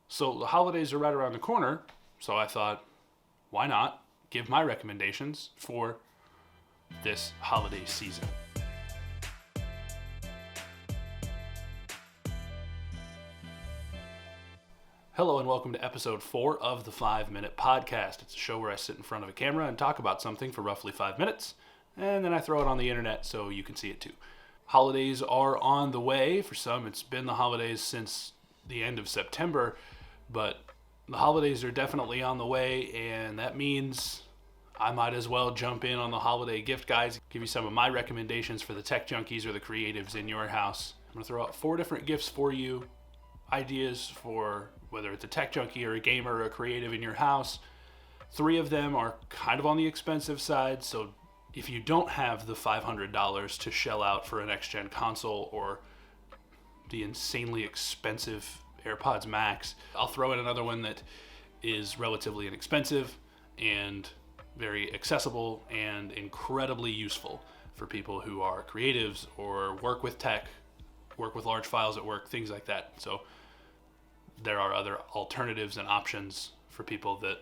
So the holidays are right around the corner, so I thought, why not give my recommendations for this holiday season? Hello and welcome to episode 4 of the 5 Minute Podcast. It's a show where I sit in front of a camera and talk about something for roughly 5 minutes, and then I throw it on the internet so you can see it too. Holidays are on the way. For some, it's been the holidays since the end of September, but the holidays are definitely on the way, and that means I might as well jump in on the holiday gift guides, give you some of my recommendations for the tech junkies or the creatives in your house. I'm going to throw out 4 different gifts for you, ideas for whether it's a tech junkie or a gamer or a creative in your house. 3 of them are kind of on the expensive side, so if you don't have the $500 to shell out for a next-gen console or the insanely expensive Airpods Max, I'll throw in another one that is relatively inexpensive and very accessible and incredibly useful for people who are creatives or work with tech, work with large files at work, things like that. So there are other alternatives and options for people that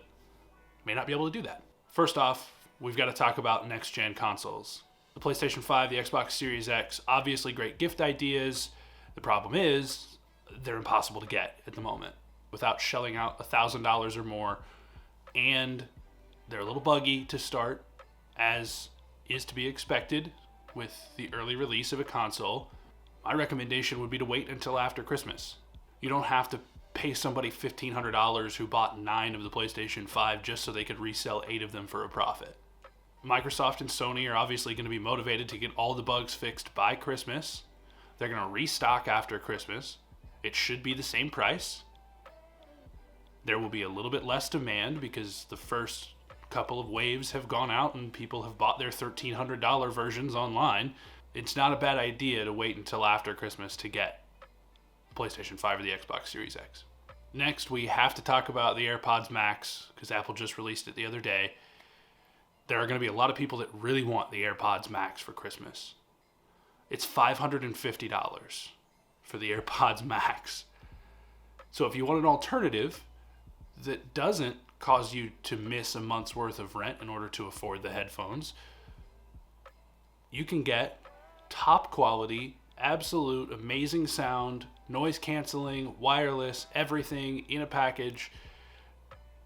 may not be able to do that. First off, we've got to talk about next-gen consoles. The PlayStation 5, the Xbox Series X, obviously great gift ideas. The problem is they're impossible to get at the moment without shelling out $1,000 or more, and they're a little buggy to start, as is to be expected with the early release of a console. My recommendation would be to wait until after Christmas. You don't have to pay somebody $1,500 who bought 9 of the PlayStation 5 just so they could resell 8 of them for a profit. Microsoft and Sony are obviously going to be motivated to get all the bugs fixed by Christmas. They're going to restock after Christmas. It should be the same price. There will be a little bit less demand because the first couple of waves have gone out and people have bought their $1,300 versions online. It's not a bad idea to wait until after Christmas to get PlayStation 5 or the Xbox Series X. Next, we have to talk about the Airpods Max because Apple just released it the other day. There are going to be a lot of people that really want the Airpods Max for Christmas. It's $550 for the Airpods Max. So if you want an alternative that doesn't cause you to miss a month's worth of rent in order to afford the headphones, you can get top quality, absolute amazing sound, noise canceling, wireless, everything in a package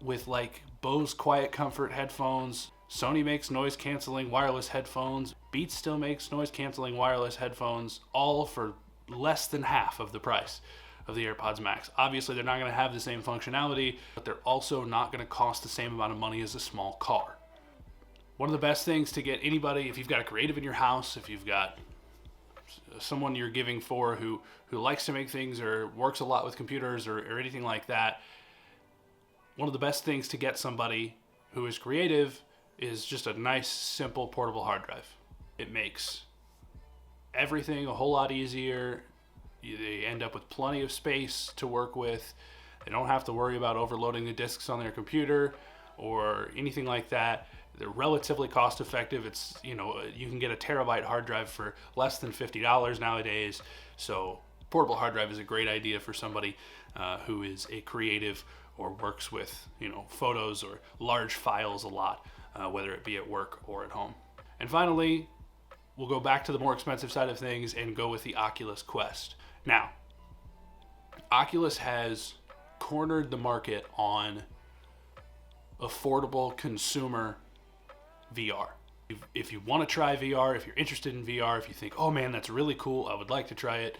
with like Bose Quiet Comfort headphones. Sony makes noise canceling wireless headphones. Beats still makes noise canceling wireless headphones, all for less than half of the price of the AirPods Max. Obviously, they're not going to have the same functionality, but they're also not going to cost the same amount of money as a small car. One of the best things to get anybody, if you've got a creative in your house, if you've got someone you're giving for who likes to make things or works a lot with computers or anything like that, one of the best things to get somebody who is creative is just a nice, simple, portable hard drive. It makes everything a whole lot easier. They end up with plenty of space to work with. They don't have to worry about overloading the disks on their computer or anything like that. They're relatively cost effective. It's, you can get a terabyte hard drive for less than $50 nowadays. So portable hard drive is a great idea for somebody who is a creative or works with, photos or large files a lot, whether it be at work or at home. And finally, we'll go back to the more expensive side of things and go with the Oculus Quest. Now, Oculus has cornered the market on affordable consumer VR. If you want to try VR, if you're interested in VR, if you think, oh man, that's really cool, I would like to try it,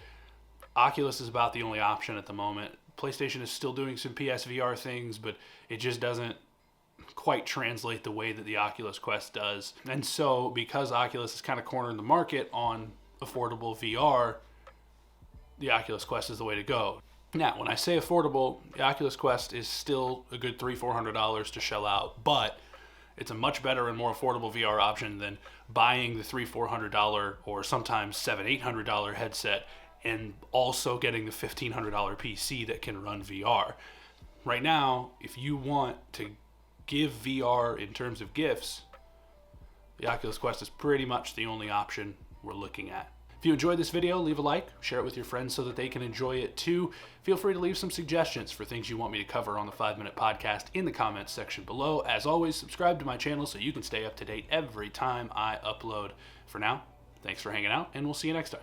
Oculus is about the only option at the moment. PlayStation is still doing some PSVR things, but it just doesn't quite translate the way that the Oculus Quest does. And so, because Oculus has kind of cornered the market on affordable VR, the Oculus Quest is the way to go. Now, when I say affordable, the Oculus Quest is still a good $300-400 to shell out, but it's a much better and more affordable VR option than buying the $300-400 or sometimes $700-800 headset and also getting the $1,500 PC that can run VR. Right now, if you want to give VR in terms of gifts, the Oculus Quest is pretty much the only option we're looking at. If you enjoyed this video, leave a like, share it with your friends so that they can enjoy it too. Feel free to leave some suggestions for things you want me to cover on the 5 Minute Podcast in the comments section below. As always, subscribe to my channel so you can stay up to date every time I upload. For now, thanks for hanging out, and we'll see you next time.